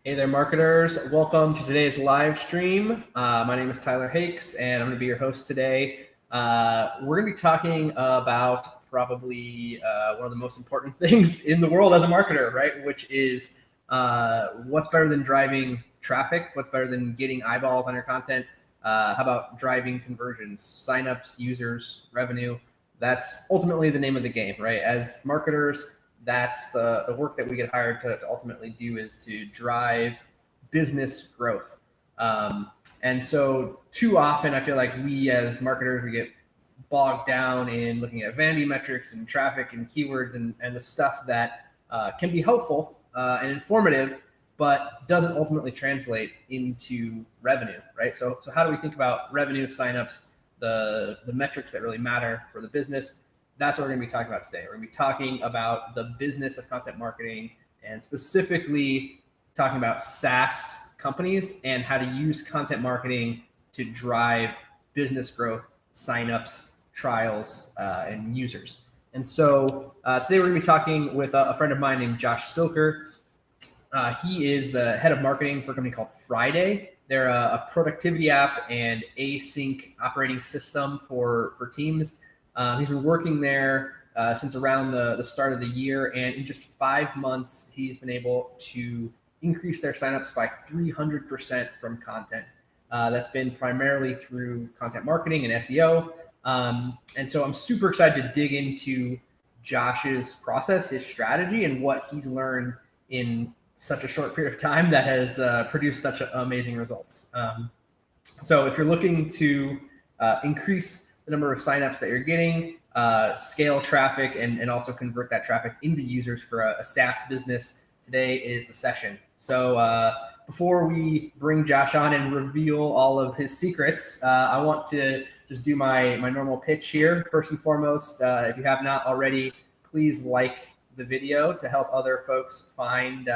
Hey there, marketers. Welcome to today's live stream. My name is Tyler Hakes, and I'm going to be your host today. We're going to be talking about probably one of the most important things in the world as a marketer, right? Which is what's better than driving traffic? What's better than getting eyeballs on your content? How about driving conversions, signups, users, revenue? That's ultimately the name of the game, right? As marketers, that's the work that we get hired to ultimately do, is to drive business growth. And so too often I feel like we as marketers, we get bogged down in looking at vanity metrics and traffic and keywords and the stuff that can be helpful and informative, but doesn't ultimately translate into revenue, right? So how do we think about revenue, signups, the metrics that really matter for the business? That's what we're going to be talking about today. We're going to be talking about the business of content marketing, and specifically talking about SaaS companies and how to use content marketing to drive business growth, signups, trials, and users. And so today we're going to be talking with a friend of mine named Josh Spilker. He is the head of marketing for a company called Friday. They're a productivity app and async operating system for teams. He's been working there since around the start of the year, and in just 5 months, he's been able to increase their signups by 300% from content. That's been primarily through content marketing and SEO. And so I'm super excited to dig into Josh's process, his strategy, and what he's learned in such a short period of time that has produced such amazing results. So if you're looking to increase the number of signups that you're getting, scale traffic, and also convert that traffic into users for a SaaS business, today is the session. So before we bring Josh on and reveal all of his secrets, I want to just do my normal pitch here. First and foremost, if you have not already, please like the video to help other folks find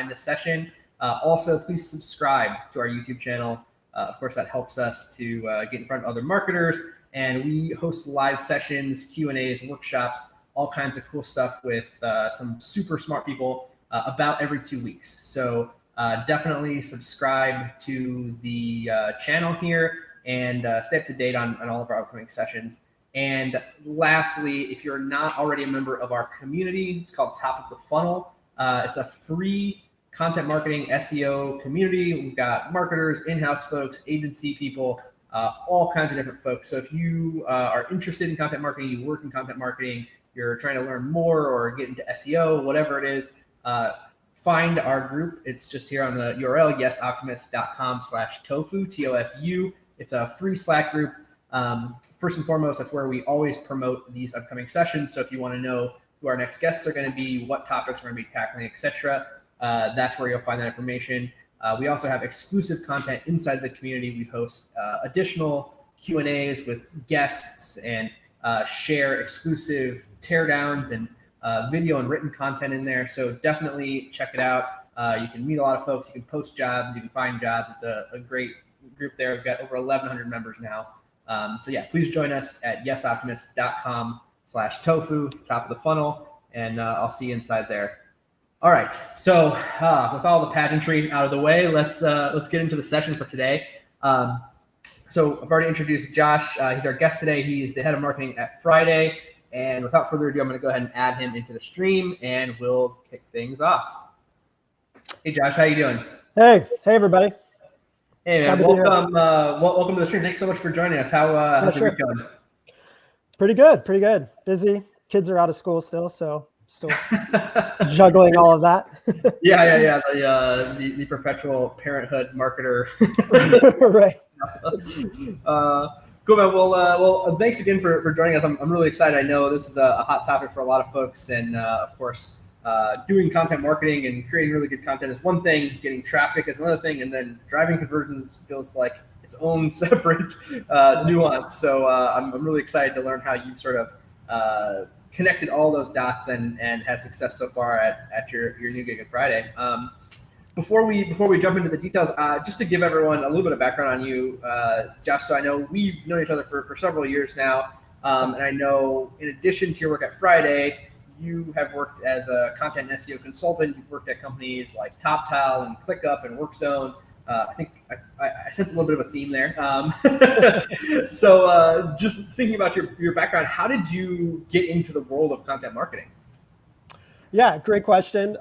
this session. Also, please subscribe to our YouTube channel. Of course, that helps us to get in front of other marketers. And we host live sessions, Q&As, workshops, all kinds of cool stuff with some super smart people about every 2 weeks. So definitely subscribe to the channel here and stay up to date on all of our upcoming sessions. And lastly, if you're not already a member of our community, it's called Topical. It's a free content marketing SEO community. We've got marketers, in-house folks, agency people, all kinds of different folks. So if you are interested in content marketing, you work in content marketing, you're trying to learn more or get into SEO, whatever it is, find our group. It's just here on the URL, yesoptimist.com/tofu, TOFU. It's a free Slack group. First and foremost, that's where we always promote these upcoming sessions. So if you want to know who our next guests are going to be, what topics we're going to be tackling, etc., that's where you'll find that information. We also have exclusive content inside the community. We host additional Q&As with guests and share exclusive teardowns and video and written content in there. So definitely check it out. You can meet a lot of folks. You can post jobs. You can find jobs. It's a great group there. We've got over 1,100 members now. So yeah, please join us at yesoptimist.com/tofu, top of the funnel, and I'll see you inside there. All right, so with all the pageantry out of the way, let's get into the session for today. So I've already introduced Josh. He's our guest today. He's the head of marketing at Friday. And without further ado, I'm going to go ahead and add him into the stream, and we'll kick things off. Hey, Josh, how you doing? Hey, everybody. Hey, man, welcome to the stream. Thanks so much for joining us. How's your week going? Pretty good. Busy. Kids are out of school still, so still juggling all of that. Yeah. The perpetual parenthood marketer. Right. Cool, man. Well, thanks again for joining us. I'm really excited. I know this is a hot topic for a lot of folks, and of course, doing content marketing and creating really good content is one thing. Getting traffic is another thing, and then driving conversions feels like its own separate nuance. So I'm really excited to learn how you've sort of connected all those dots and had success so far at your new gig at Friday. Before we jump into the details, just to give everyone a little bit of background on you, Josh. So I know we've known each other for several years now, and I know in addition to your work at Friday, you have worked as a content and SEO consultant. You've worked at companies like Topical and ClickUp and WorkZone. I think I sense a little bit of a theme there. So just thinking about your background, how did you get into the world of content marketing? Yeah, great question.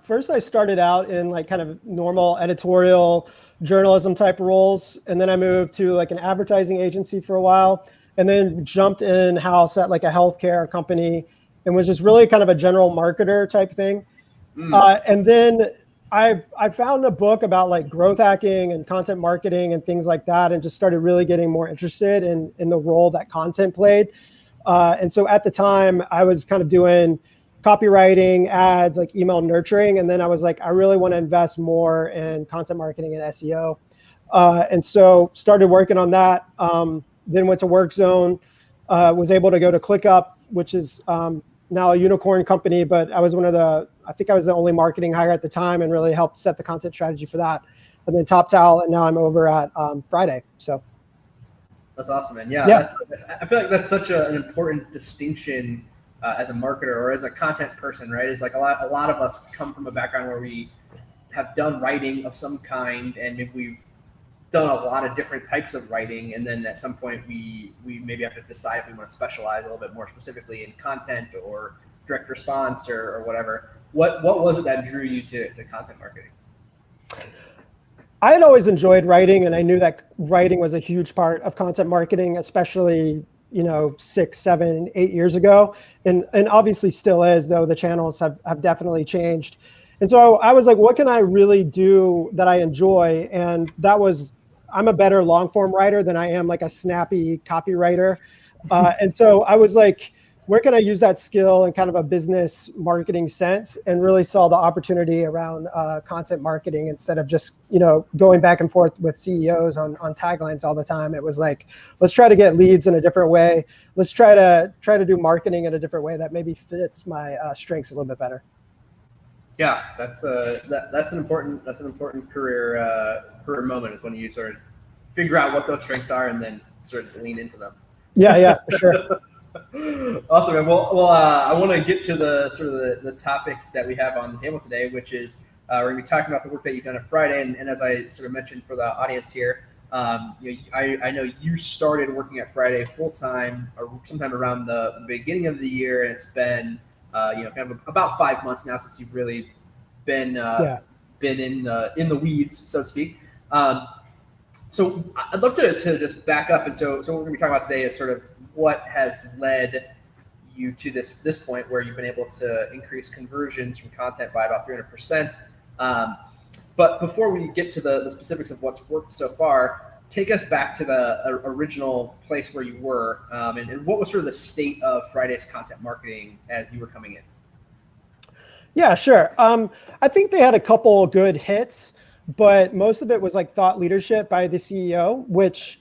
First, I started out in like kind of normal editorial journalism type roles, and then I moved to like an advertising agency for a while, and then jumped in house at like a healthcare company, and was just really kind of a general marketer type thing. And then I found a book about like growth hacking and content marketing and things like that, and just started really getting more interested in the role that content played. And so at the time, I was kind of doing copywriting, ads, like email nurturing. And then I was like, I really want to invest more in content marketing and SEO. And so started working on that. Then went to WorkZone, was able to go to ClickUp, which is now a unicorn company, but I was I think I was the only marketing hire at the time and really helped set the content strategy for that. And then Topical, and now I'm over at Friday. So that's awesome, man. Yeah. I feel like that's such an important distinction as a marketer or as a content person, right? It's like a lot of us come from a background where we have done writing of some kind, and maybe we've done a lot of different types of writing, and then at some point we maybe have to decide if we want to specialize a little bit more specifically in content or direct response or whatever. What was it that drew you to content marketing? I had always enjoyed writing, and I knew that writing was a huge part of content marketing, especially 6, 7, 8 years ago, and obviously still is, though the channels have definitely changed. And so I was like, what can I really do that I enjoy? And that was, I'm a better long form writer than I am like a snappy copywriter. And so I was like, where can I use that skill in kind of a business marketing sense, and really saw the opportunity around content marketing instead of just, going back and forth with CEOs on taglines all the time. It was like, let's try to get leads in a different way. Let's try to do marketing in a different way that maybe fits my strengths a little bit better. Yeah, that's an important career moment, is when you sort of figure out what those strengths are and then sort of lean into them. Yeah, for sure. Awesome, man. Well, I want to get to the topic that we have on the table today, which is we're going to be talking about the work that you've done at Friday. And as I sort of mentioned for the audience here, I know you started working at Friday full time or sometime around the beginning of the year, and it's been kind of about 5 months now since you've really been in the weeds, so to speak. So I'd love to just back up, and so what we're going to be talking about today is sort of what has led you to this point where you've been able to increase conversions from content by about 300%. But before we get to the specifics of what's worked so far, take us back to the original place where you were, and what was sort of the state of Friday's content marketing as you were coming in? Yeah, sure. I think they had a couple good hits, but most of it was like thought leadership by the CEO, which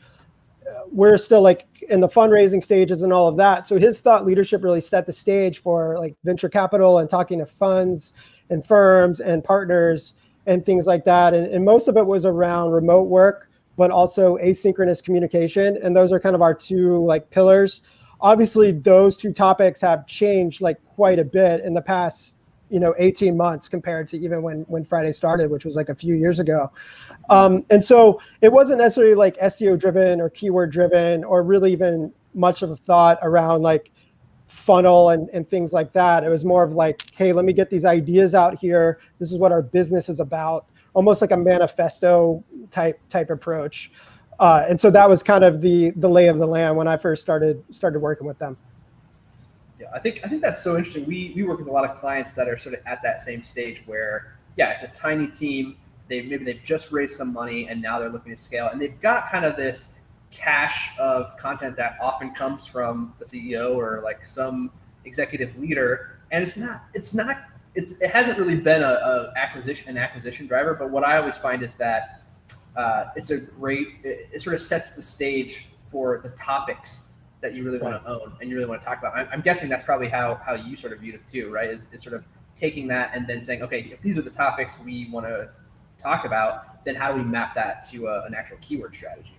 we're still like in the fundraising stages and all of that. So his thought leadership really set the stage for like venture capital and talking to funds and firms and partners and things like that. And most of it was around remote work, but also asynchronous communication. And those are kind of our two like pillars. Obviously, those two topics have changed like quite a bit in the past 18 months compared to even when Friday started, which was like a few years ago. And so it wasn't necessarily like SEO driven or keyword driven or really even much of a thought around like funnel and things like that. It was more of like, hey, let me get these ideas out here. This is what our business is about, almost like a manifesto type approach. And so that was kind of the lay of the land when I first started working with them. Yeah, I think that's so interesting. We work with a lot of clients that are sort of at that same stage where, it's a tiny team. They've just raised some money and now they're looking to scale, and they've got kind of this cache of content that often comes from the CEO or like some executive leader, and it hasn't really been an acquisition driver. But what I always find is that it sort of sets the stage for the topics that you really want to own and you really want to talk about. I'm guessing that's probably how you sort of viewed it too, right? Is sort of taking that and then saying, okay, if these are the topics we want to talk about, then how do we map that to an actual keyword strategy?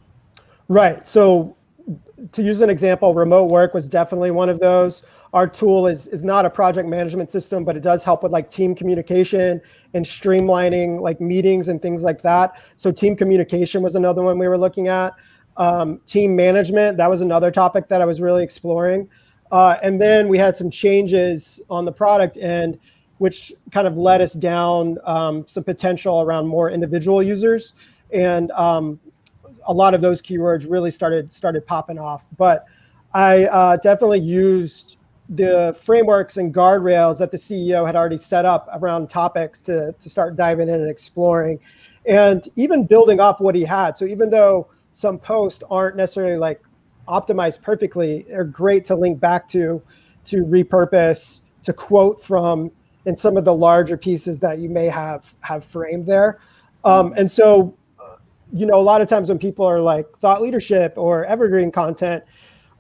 Right. So to use an example, remote work was definitely one of those. Our tool is not a project management system, but it does help with like team communication and streamlining like meetings and things like that. So team communication was another one we were looking at. Team management, that was another topic that I was really exploring. And then we had some changes on the product end, which kind of led us down some potential around more individual users. And a lot of those keywords really started popping off. But I definitely used the frameworks and guardrails that the CEO had already set up around topics to start diving in and exploring, and even building off what he had. So even though some posts aren't necessarily like optimized perfectly, they're great to link back to repurpose, to quote from in some of the larger pieces that you may have framed there. And so, a lot of times when people are like thought leadership or evergreen content,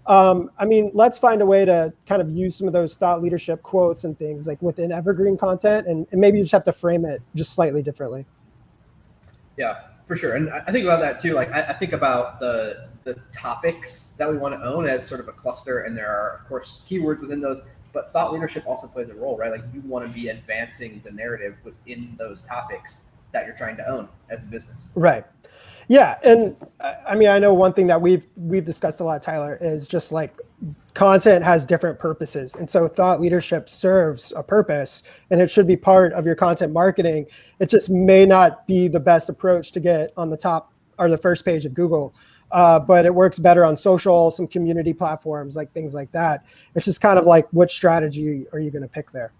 let's find a way to kind of use some of those thought leadership quotes and things like within evergreen content, and maybe you just have to frame it just slightly differently. Yeah, for sure. And I think about that too. Like I think about the topics that we want to own as sort of a cluster, and there are of course keywords within those, but thought leadership also plays a role, right? Like you want to be advancing the narrative within those topics that you're trying to own as a business. Right. Yeah, and I know one thing that we've discussed a lot, Tyler, is just like content has different purposes. And so thought leadership serves a purpose, and it should be part of your content marketing. It just may not be the best approach to get on the top or the first page of Google, but it works better on social, some community platforms, like things like that. It's just kind of like, which strategy are you going to pick there?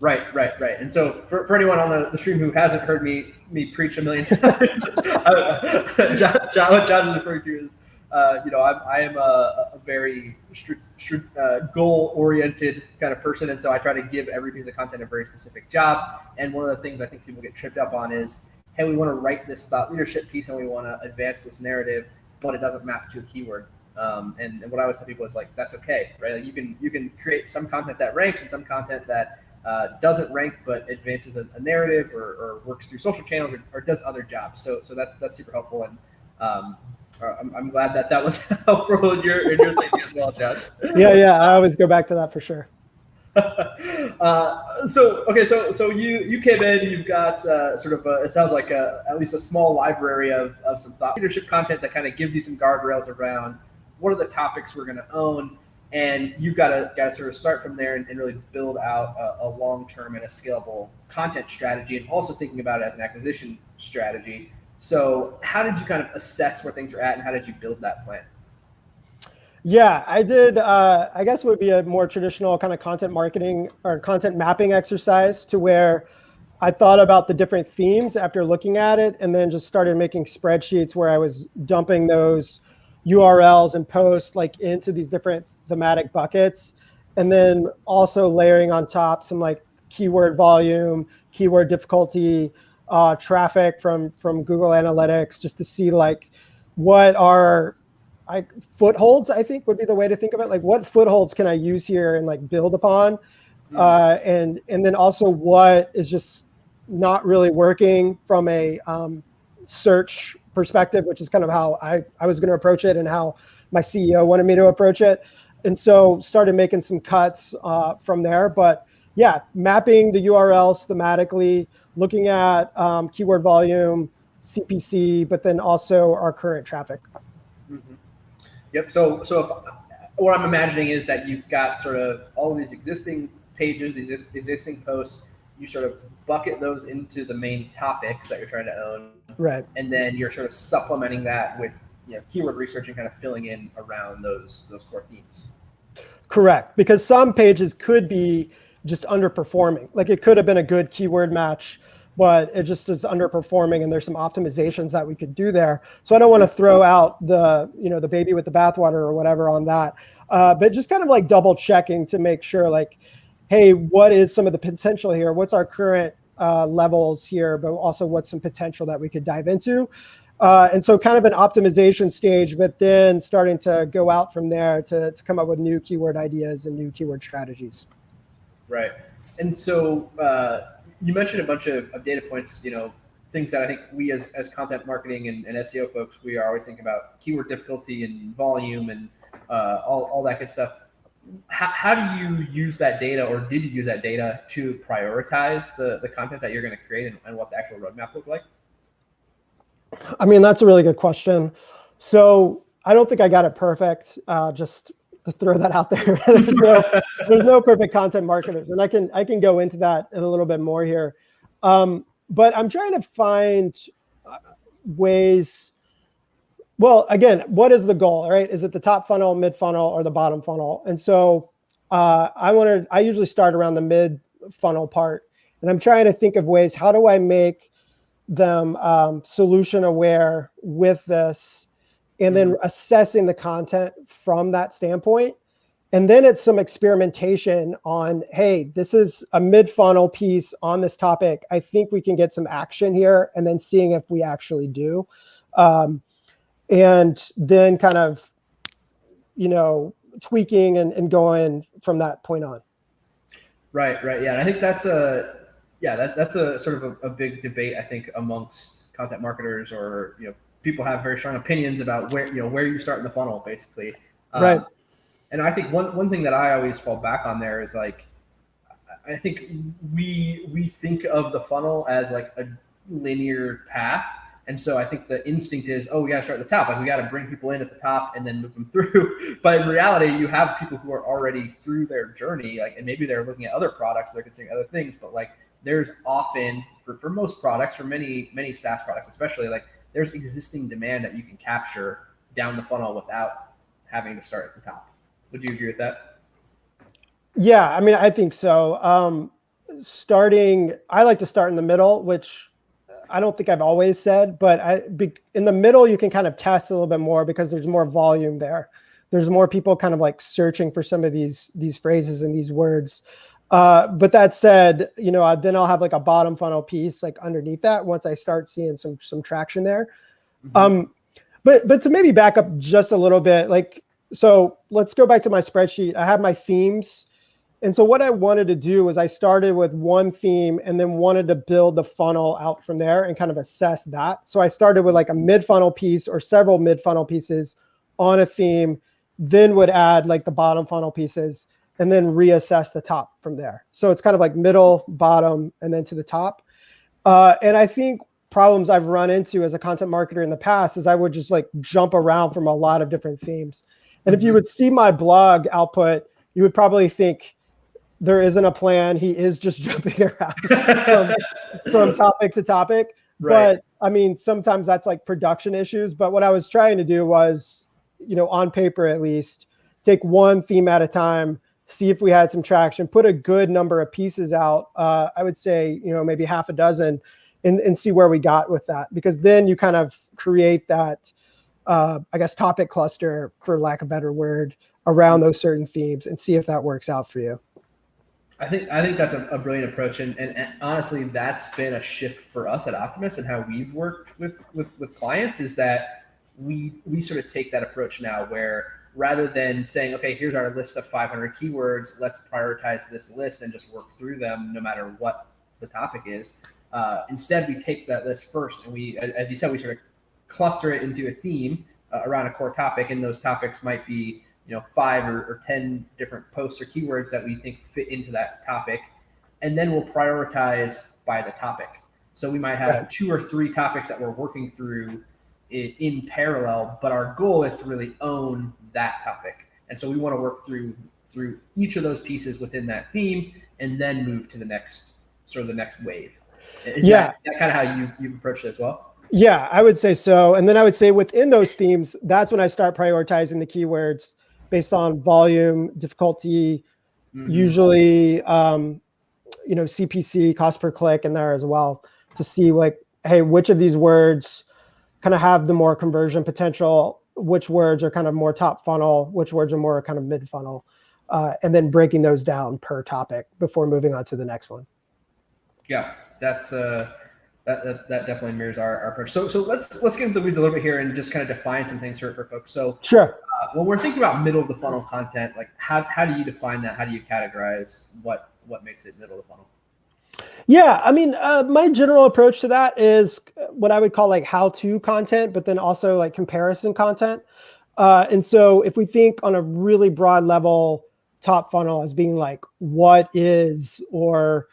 Right. And so for anyone on the stream who hasn't heard me preach a million times, what John is referring to is, I am a very goal-oriented kind of person, and so I try to give every piece of content a very specific job. And one of the things I think people get tripped up on is, hey, we want to write this thought leadership piece and we want to advance this narrative, but it doesn't map to a keyword. And what I always tell people is like, that's okay, right? Like you can create some content that ranks and some content that doesn't rank but advances a narrative or works through social channels or does other jobs. So that's super helpful, and I'm glad that was helpful in your thinking as well, John. Yeah, I always go back to that for sure. So you came in, you've got it sounds like at least a small library of some thought leadership content that kind of gives you some guardrails around what are the topics we're going to own. And you've got to sort of start from there and really build out a long-term and a scalable content strategy, and also thinking about it as an acquisition strategy. So how did you kind of assess where things are at, and how did you build that plan? Yeah, I did. I guess it would be a more traditional kind of content marketing or content mapping exercise, to where I thought about the different themes after looking at it, and then just started making spreadsheets where I was dumping those URLs and posts like into these different thematic buckets, and then also layering on top some like keyword volume, keyword difficulty, traffic from Google Analytics, just to see like what are footholds, I think would be the way to think of it. Like what footholds can I use here and like build upon, and then also what is just not really working from a search perspective, which is kind of how I was going to approach it and how my CEO wanted me to approach it. And so started making some cuts from there. But yeah, mapping the URLs thematically, looking at keyword volume, CPC, but then also our current traffic. Mm-hmm. Yep. So if, what I'm imagining is that you've got sort of all of these existing pages, these existing posts, you sort of bucket those into the main topics that you're trying to own. Right. And then you're sort of supplementing that with keyword research and kind of filling in around those core themes. Correct. Because some pages could be just underperforming. Like it could have been a good keyword match, but it just is underperforming, and there's some optimizations that we could do there. So I don't want to throw out the baby with the bathwater or whatever on that, but just kind of like double checking to make sure like, hey, what is some of the potential here? What's our current levels here, but also what's some potential that we could dive into? And so kind of an optimization stage, but then starting to go out from there to come up with new keyword ideas and new keyword strategies. Right. And so you mentioned a bunch of data points, things that I think we as content marketing and SEO folks, we are always thinking about keyword difficulty and volume and all that good stuff. How do you use that data, or did you use that data to prioritize the content that you're going to create and what the actual roadmap looked like? I mean, that's a really good question. So I don't think I got it perfect. Just to throw that out there, there's no perfect content marketers, and I can go into that in a little bit more here. But I'm trying to find ways. Well, again, what is the goal, right? Is it the top funnel, mid funnel, or the bottom funnel? And so I usually start around the mid funnel part, and I'm trying to think of ways, how do I make them solution aware with this, and then assessing the content from that standpoint. And then it's some experimentation on, hey, this is a mid funnel piece on this topic. I think we can get some action here, and then seeing if we actually do. And then kind of, tweaking and going from that point on. Right. Yeah. And I think that's that's a sort of a big debate, I think, amongst content marketers, or, people have very strong opinions about where you start in the funnel, basically. Right. And I think one thing that I always fall back on there is, like, I think we think of the funnel as like a linear path. And so I think the instinct is, we got to start at the top. Like, we got to bring people in at the top and then move them through. But in reality, you have people who are already through their journey, like, and maybe they're looking at other products, they're considering other things. But like, there's often, for most products, for many SaaS products especially, like, there's existing demand that you can capture down the funnel without having to start at the top. Would you agree with that? Yeah, I mean, I think so. I like to start in the middle, which I don't think I've always said, but in the middle, you can kind of test a little bit more because there's more volume there. There's more people kind of like searching for some of these phrases and these words. But that said, then I'll have like a bottom funnel piece like underneath that once I start seeing some traction there. Mm-hmm. But to maybe back up just a little bit, so let's go back to my spreadsheet. I have my themes. And so what I wanted to do was I started with one theme and then wanted to build the funnel out from there and kind of assess that. So I started with like a mid-funnel piece or several mid-funnel pieces on a theme, then would add like the bottom funnel pieces, and then reassess the top from there. So it's kind of like middle, bottom, and then to the top. And I think problems I've run into as a content marketer in the past is I would just like jump around from a lot of different themes. And if you would see my blog output, you would probably think there isn't a plan. He is just jumping around from topic to topic. Right. But I mean, sometimes that's like production issues. But what I was trying to do was, on paper at least, take one theme at a time, see if we had some traction, put a good number of pieces out. I would say, maybe half a dozen, and see where we got with that. Because then you kind of create that, topic cluster, for lack of a better word, around those certain themes and see if that works out for you. I think that's a brilliant approach, and honestly, that's been a shift for us at Optimist and how we've worked with clients, is that we sort of take that approach now, where rather than saying, okay, here's our list of 500 keywords, let's prioritize this list and just work through them no matter what the topic is. Instead, we take that list first, and we, as you said, we sort of cluster it into a theme around a core topic, and those topics might be 5 or 10 different posts or keywords that we think fit into that topic. And then we'll prioritize by the topic. So we might have 2 or 3 topics that we're working through in parallel, but our goal is to really own that topic. And so we want to work through each of those pieces within that theme and then move to the next wave. Is that kind of how you've approached it as well? Yeah, I would say so. And then I would say within those themes, that's when I start prioritizing the keywords based on volume, difficulty, usually, CPC, cost per click in there as well, to see like, hey, which of these words kind of have the more conversion potential, which words are kind of more top funnel, which words are more kind of mid funnel, and then breaking those down per topic before moving on to the next one. Yeah, that's that definitely mirrors our approach. So let's get into the weeds a little bit here and just kind of define some things for folks. So sure. When we're thinking about middle of the funnel content, like how do you define that? How do you categorize what makes it middle of the funnel? Yeah, I mean, my general approach to that is what I would call like how-to content, but then also like comparison content. And so if we think on a really broad level, top funnel as being like what is or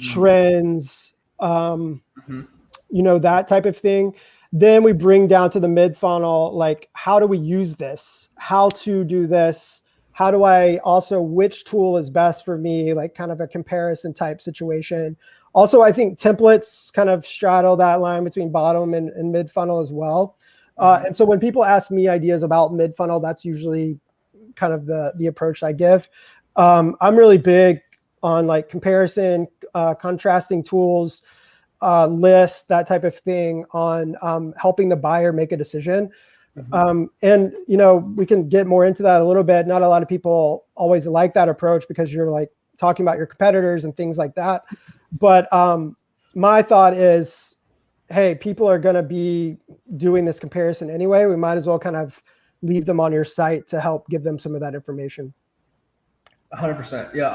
trends, Mm-hmm. that type of thing. Then we bring down to the mid funnel, like how do we use this? How to do this? How do I also, which tool is best for me? Like kind of a comparison type situation. Also, I think templates kind of straddle that line between bottom and mid funnel as well. And so when people ask me ideas about mid funnel, that's usually kind of the approach I give. I'm really big on like comparison, contrasting tools, list, that type of thing on helping the buyer make a decision. And, we can get more into that a little bit. Not a lot of people always like that approach because you're like talking about your competitors and things like that. But my thought is, hey, people are going to be doing this comparison anyway. We might as well kind of leave them on your site to help give them some of that information. 100%. Yeah,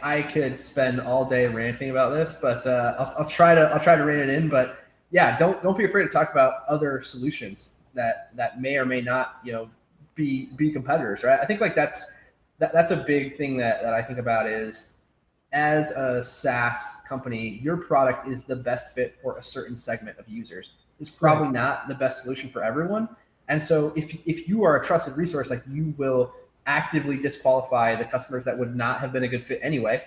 I could spend all day ranting about this, but I'll try to rein it in. But yeah, don't be afraid to talk about other solutions that may or may not be competitors, right? I think like that's a big thing that I think about is, as a SaaS company, your product is the best fit for a certain segment of users. It's probably not the best solution for everyone. And so if you are a trusted resource, like you will actively disqualify the customers that would not have been a good fit anyway,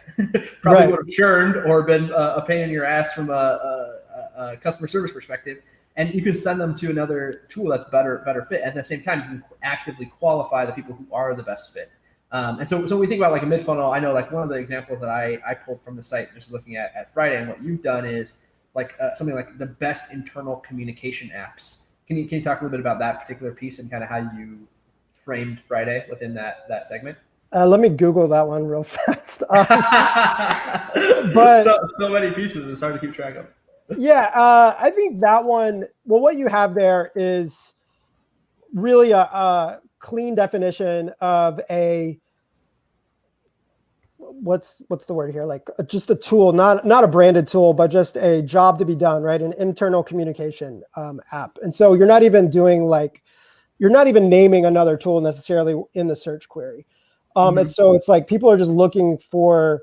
probably would have churned or been a pain in your ass from a customer service perspective. And you can send them to another tool that's better fit. At the same time, you can actively qualify the people who are the best fit. And so when we think about like a mid funnel, I know like one of the examples that I pulled from the site just looking at Friday, and what you've done is like something like the best internal communication apps. Can you talk a little bit about that particular piece and kind of how you framed Friday within that segment? Let me Google that one real fast. But so many pieces, it's hard to keep track of. Yeah, I think that one. Well, what you have there is really a clean definition of a what's the word here? Like just a tool, not a branded tool, but just a job to be done, right? An internal communication app. And so you're not even naming another tool necessarily in the search query. And so it's like people are just looking for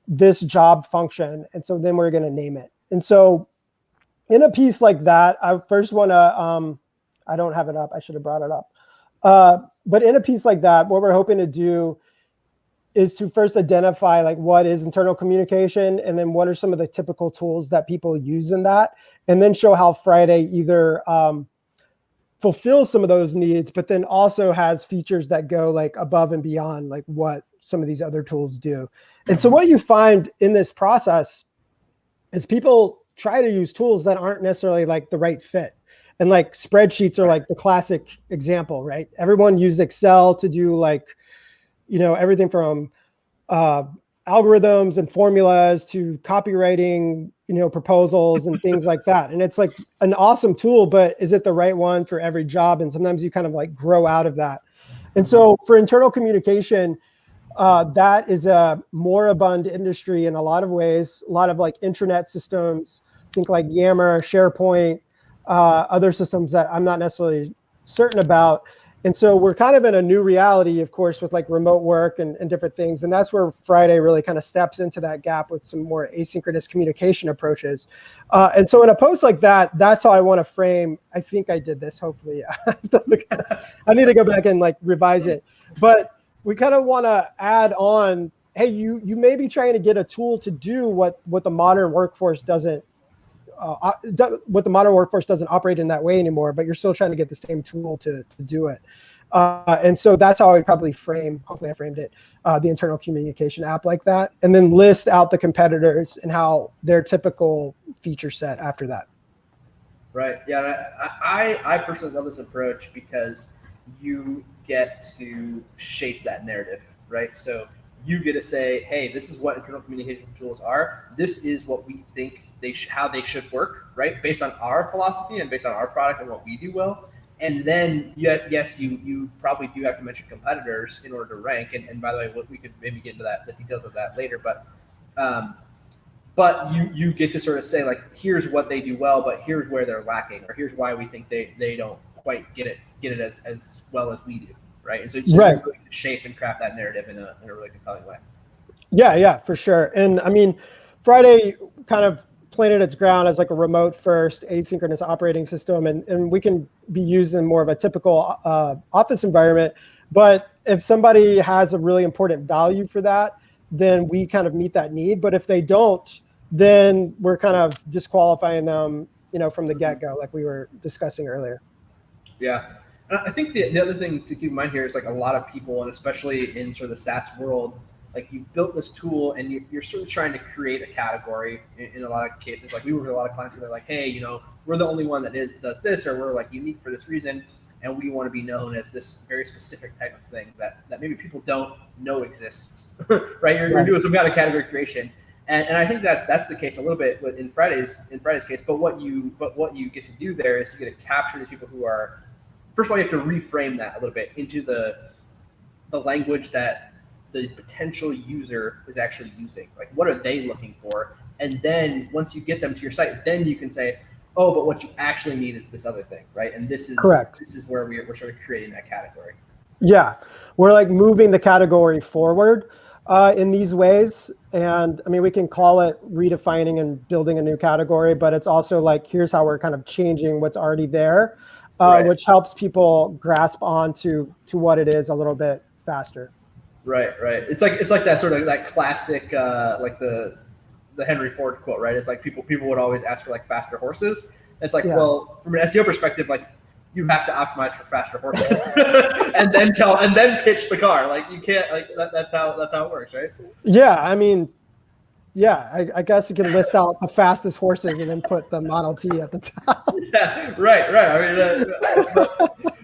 this job function, and so then we're going to name it. And so in a piece like that, I first want to, I don't have it up. I should have brought it up. But in a piece like that, what we're hoping to do is to first identify like what is internal communication, and then what are some of the typical tools that people use in that, and then show how Friday either fulfills some of those needs, but then also has features that go like above and beyond like what some of these other tools do. And so what you find in this process is people try to use tools that aren't necessarily like the right fit. And like spreadsheets are like the classic example, right? Everyone used Excel to do like, everything from algorithms and formulas to copywriting, proposals and things like that. And it's like an awesome tool, but is it the right one for every job? And sometimes you kind of like grow out of that. And so for internal communication, that is a moribund industry in a lot of ways. A lot of like intranet systems, think like Yammer, SharePoint, other systems that I'm not necessarily certain about. And so we're kind of in a new reality, of course, with like remote work and different things. And that's where Friday really kind of steps into that gap with some more asynchronous communication approaches. And so in a post like that, that's how I want to frame. I think I did this, hopefully. I need to go back and like revise it. But we kind of want to add on, hey, you may be trying to get a tool to do what the modern workforce doesn't operate in that way anymore, but you're still trying to get the same tool to do it. And so that's how I probably hopefully I framed it, the internal communication app like that, and then list out the competitors and how their typical feature set after that. Right. Yeah. I personally love this approach because you get to shape that narrative, right? So you get to say, hey, this is what internal communication tools are. This is what we think how they should work, right? Based on our philosophy and based on our product and what we do well. And then, yes, you probably do have to mention competitors in order to rank. And by the way, we could maybe get into the details of that later. But but you get to sort of say like, here's what they do well, but here's where they're lacking, or here's why we think they don't quite get it as well as we do, right? And so you really shape and craft that narrative in a really compelling way. Yeah, for sure. And I mean, Friday kind of planted its ground as like a remote first asynchronous operating system, and we can be used in more of a typical office environment. But if somebody has a really important value for that, then we kind of meet that need. But if they don't, then we're kind of disqualifying them, from the get-go, like we were discussing earlier. Yeah. I think the other thing to keep in mind here is like a lot of people, and especially in sort of the SaaS world, like you've built this tool and you're sort of trying to create a category in a lot of cases. Like we work with a lot of clients where they're like, hey, we're the only one that does this, or we're like unique for this reason, and we want to be known as this very specific type of thing that maybe people don't know exists, right? You're doing some kind of category creation. And I think that's the case a little bit in Friday's case. But what you get to do there is you get to capture these people who are, first of all, you have to reframe that a little bit into the language that the potential user is actually using. Like, what are they looking for? And then once you get them to your site, then you can say, oh, but what you actually need is this other thing, right? And this is correct. This is where we're sort of creating that category. Yeah, we're like moving the category forward in these ways. And I mean, we can call it redefining and building a new category, but it's also like, here's how we're kind of changing what's already there, which helps people grasp on to what it is a little bit faster. Right. It's like that sort of that classic, like the Henry Ford quote, right? It's like people would always ask for like faster horses. It's like, well, from an SEO perspective, like you have to optimize for faster horses, and then pitch the car. Like you can't, like that's how it works, right? Yeah, I mean, I guess you can list out the fastest horses and then put the Model T at the top. Yeah, right. I mean,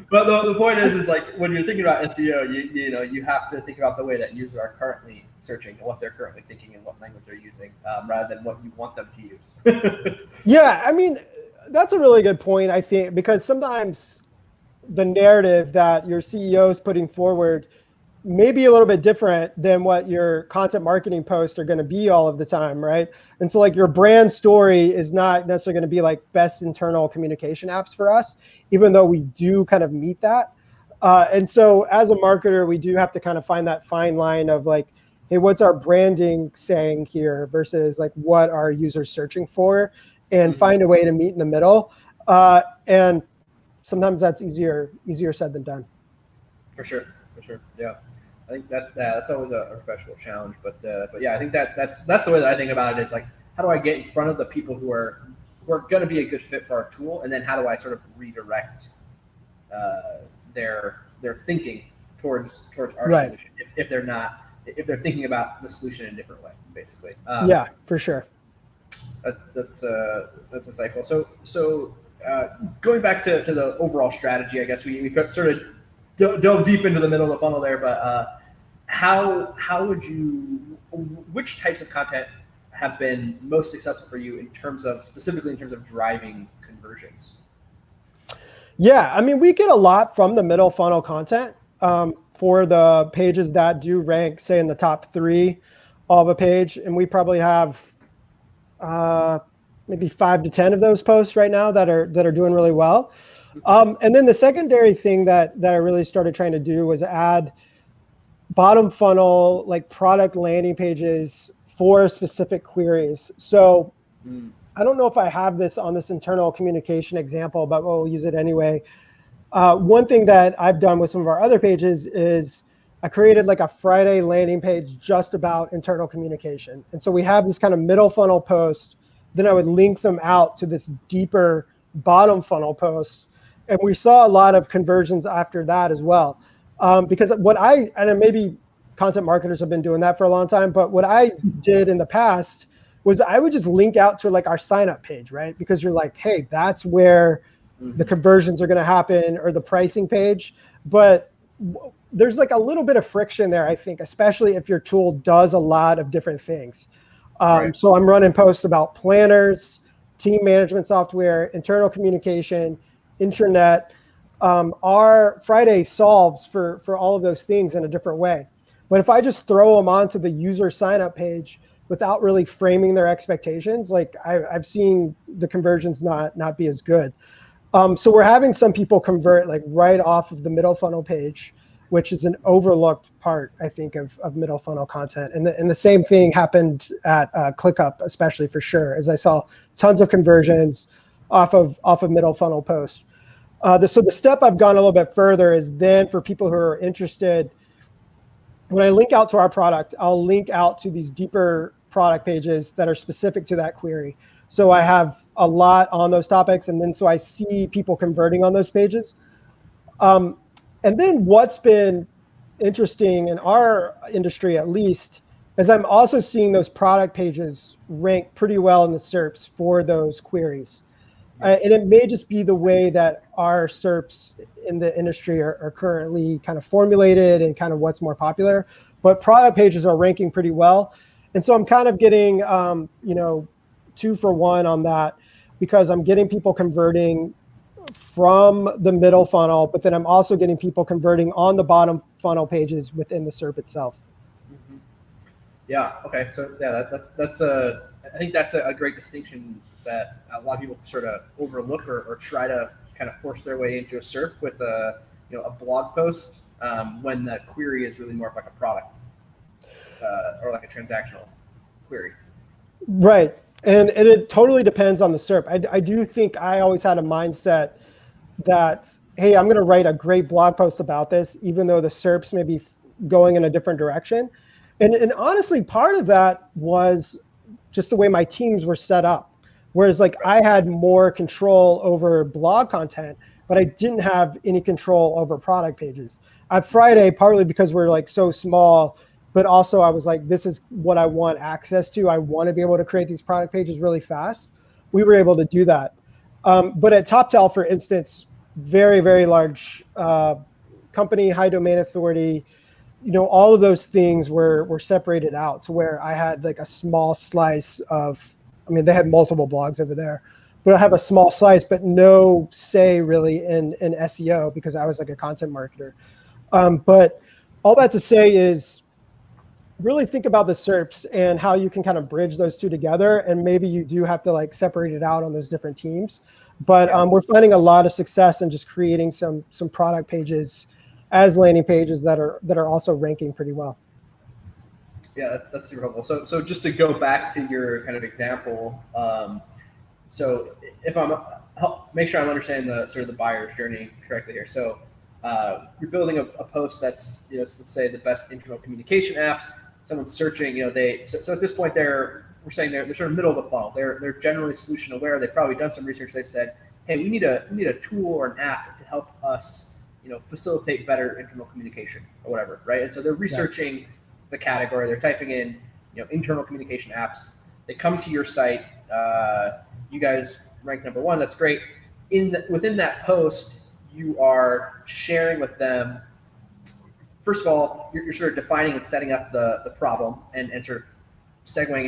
but the point is like when you're thinking about SEO, you have to think about the way that users are currently searching and what they're currently thinking and what language they're using, rather than what you want them to use. Yeah, I mean, that's a really good point, I think, because sometimes the narrative that your CEO is putting forward may be a little bit different than what your content marketing posts are going to be all of the time, right? And so like your brand story is not necessarily going to be like best internal communication apps for us, even though we do kind of meet that. And so as a marketer, we do have to kind of find that fine line of like, hey, what's our branding saying here versus like what are users searching for, and find a way to meet in the middle. And sometimes that's easier said than done. For sure. Yeah. I think that's always a professional challenge, but yeah, I think that's the way that I think about it is like, how do I get in front of the people who are going to be a good fit for our tool, and then how do I sort of redirect their thinking towards our solution if they're thinking about the solution in a different way, basically. Yeah, for sure. That's insightful. So going back to the overall strategy, I guess we could sort of dove deep into the middle of the funnel there, but which types of content have been most successful for you specifically in terms of driving conversions? Yeah, I mean, we get a lot from the middle funnel content for the pages that do rank, say, in the top 3 of a page, and we probably have maybe 5 to 10 of those posts right now that are doing really well. And then the secondary thing that I really started trying to do was add bottom funnel, like product landing pages for specific queries. So I don't know if I have this on this internal communication example, but we'll use it anyway. One thing that I've done with some of our other pages is I created like a Friday landing page just about internal communication. And so we have this kind of middle funnel post, then I would link them out to this deeper bottom funnel post. And we saw a lot of conversions after that as well. Because and maybe content marketers have been doing that for a long time, but what I did in the past was I would just link out to like our sign up page, right? Because you're like, hey, that's where the conversions are going to happen, or the pricing page. But there's like a little bit of friction there, I think, especially if your tool does a lot of different things. So I'm running posts about planners, team management software, internal communication, intranet. Our Friday solves for all of those things in a different way. But if I just throw them onto the user sign up page, without really framing their expectations, like I've seen the conversions not be as good. So we're having some people convert like right off of the middle funnel page, which is an overlooked part, I think, of middle funnel content. And the same thing happened at ClickUp, especially for sure, as I saw tons of conversions off of middle funnel posts. So the step I've gone a little bit further is then for people who are interested, when I link out to our product, I'll link out to these deeper product pages that are specific to that query. So I have a lot on those topics, and then so I see people converting on those pages. And then what's been interesting in our industry, at least, is I'm also seeing those product pages rank pretty well in the SERPs for those queries. And it may just be the way that our SERPs in the industry are currently kind of formulated and kind of what's more popular, but product pages are ranking pretty well. And so I'm kind of getting, 2 for 1 on that, because I'm getting people converting from the middle funnel, but then I'm also getting people converting on the bottom funnel pages within the SERP itself. Mm-hmm. Yeah. Okay. So yeah, I think that's a great distinction that a lot of people sort of overlook or try to kind of force their way into a SERP with a blog post when the query is really more of like a product or like a transactional query. Right. And it totally depends on the SERP. I do think I always had a mindset that, hey, I'm going to write a great blog post about this, even though the SERPs may be going in a different direction. And honestly, part of that was just the way my teams were set up. Whereas like I had more control over blog content, but I didn't have any control over product pages. At Friday, partly because we're like so small, but also I was like, this is what I want access to. I want to be able to create these product pages really fast. We were able to do that. But at TopTal, for instance, very, very large company, high domain authority, all of those things were separated out to where I had like a small slice of, they had multiple blogs over there, but I have a small slice, but no say really in SEO because I was like a content marketer. But all that to say is, really think about the SERPs and how you can kind of bridge those two together. And maybe you do have to like separate it out on those different teams. But we're finding a lot of success in just creating some product pages as landing pages that are also ranking pretty well. Yeah, that's super helpful. So just to go back to your kind of example, so if make sure I'm understanding the sort of the buyer's journey correctly here. So you're building a post that's, let's say the best internal communication apps. Someone's searching, so at this point we're saying they're sort of middle of the funnel. They're generally solution aware. They've probably done some research. They've said, hey, we need a tool or an app to help us, facilitate better internal communication or whatever, right? And so they're researching the category. They're typing in, internal communication apps. They come to your site. You guys rank number 1. That's great. Within that post, you are sharing with them. First of all, you're sort of defining and setting up the problem and sort of segueing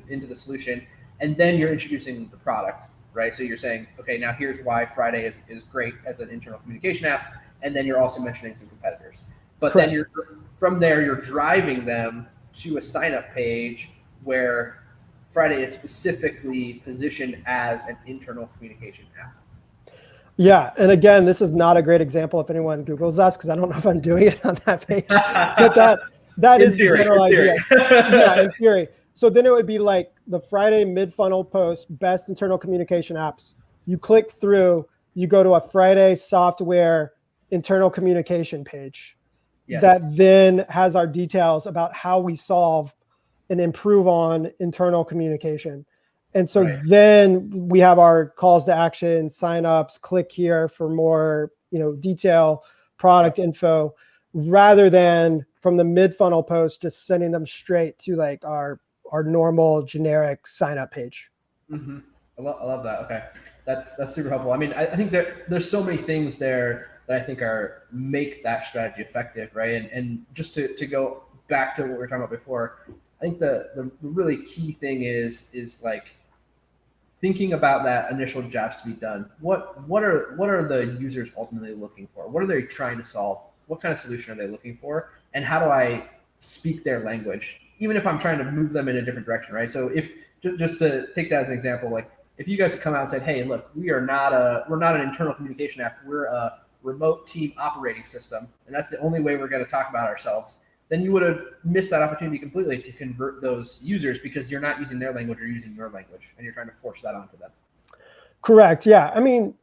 into the solution, and then you're introducing the product, right? So you're saying, okay, now here's why Friday is great as an internal communication app, and then you're also mentioning some competitors. But Correct. Then from there you're driving them to a sign up page where Friday is specifically positioned as an internal communication app. Yeah, and again, this is not a great example if anyone Googles us, because I don't know if I'm doing it on that page. But that is the general idea. Yeah, in theory. So then it would be like the Friday mid-funnel post, best internal communication apps. You click through, you go to a Friday software internal communication page. Yes. That then has our details about how we solve and improve on internal communication. And so then we have our calls to action, signups, click here for more, detail, product info, rather than from the mid-funnel post, just sending them straight to like our normal generic sign up page. Mm-hmm. I love that. Okay. That's super helpful. I think there's so many things there that I think make that strategy effective. Right. And just to go back to what we were talking about before, I think the really key thing is like thinking about that initial jobs to be done. What are the users ultimately looking for? What are they trying to solve? What kind of solution are they looking for? And how do I speak their language even if I'm trying to move them in a different direction, right? So if just to take that as an example, like if you guys had come out and said, hey, look, we're not an internal communication app, we're a remote team operating system, and that's the only way we're going to talk about ourselves, then you would have missed that opportunity completely to convert those users because you're not using their language, you're using your language, and you're trying to force that onto them. Correct. Yeah. I mean,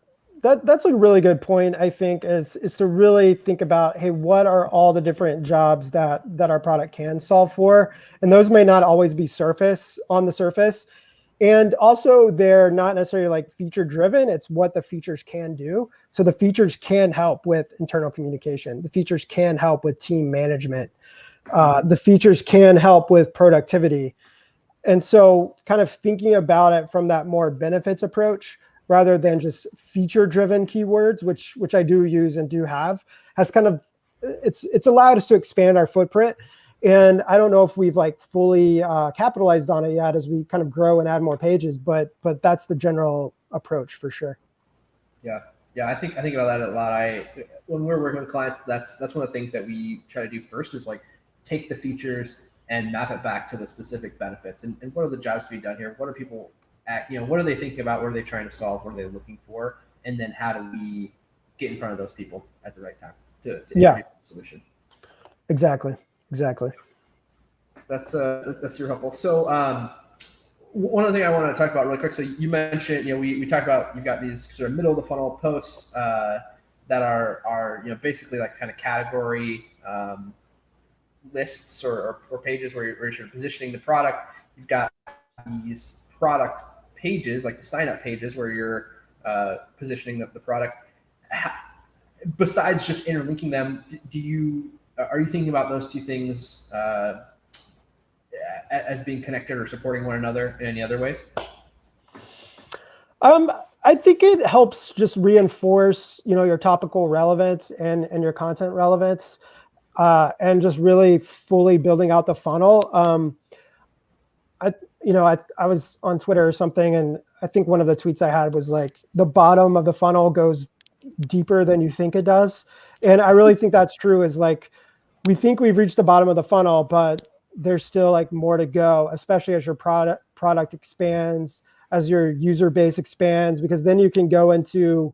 that's a really good point, I think, is to really think about, hey, what are all the different jobs that our product can solve for? And those may not always be on the surface. And also they're not necessarily like feature driven. It's what the features can do. So the features can help with internal communication. The features can help with team management. The features can help with productivity. And so kind of thinking about it from that more benefits approach, rather than just feature-driven keywords, which I do use and do have, has kind of, it's allowed us to expand our footprint. And I don't know if we've like fully capitalized on it yet as we kind of grow and add more pages, but that's the general approach for sure. Yeah, I think about that a lot. When we're working with clients, that's one of the things that we try to do first is like take the features and map it back to the specific benefits. And what are the jobs to be done here? What are people what are they thinking about? What are they trying to solve? What are they looking for? And then how do we get in front of those people at the right time to introduce the solution? Exactly. That's super helpful. So one other thing I want to talk about really quick. So you mentioned, we talked about, you've got these sort of middle of the funnel posts that are basically like kind of category lists or pages where you're sort of positioning the product. You've got these product pages, like the sign up pages where you're positioning the product. Besides just interlinking them, are you thinking about those two things as being connected or supporting one another in any other ways? I think it helps just reinforce, your topical relevance and your content relevance, and just really fully building out the funnel. I was on Twitter or something, and I think one of the tweets I had was like, the bottom of the funnel goes deeper than you think it does. And I really think that's true, is like, we think we've reached the bottom of the funnel, but there's still like more to go, especially as your product expands, as your user base expands, because then you can go into,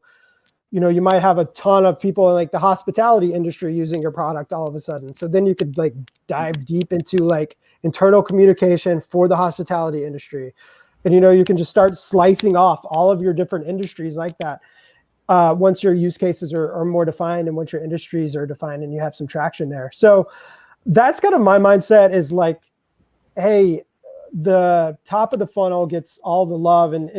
you might have a ton of people in like the hospitality industry using your product all of a sudden. So then you could like dive deep into like internal communication for the hospitality industry. And, you can just start slicing off all of your different industries like that. Once your use cases are more defined and once your industries are defined and you have some traction there. So that's kind of my mindset, is like, hey, the top of the funnel gets all the love and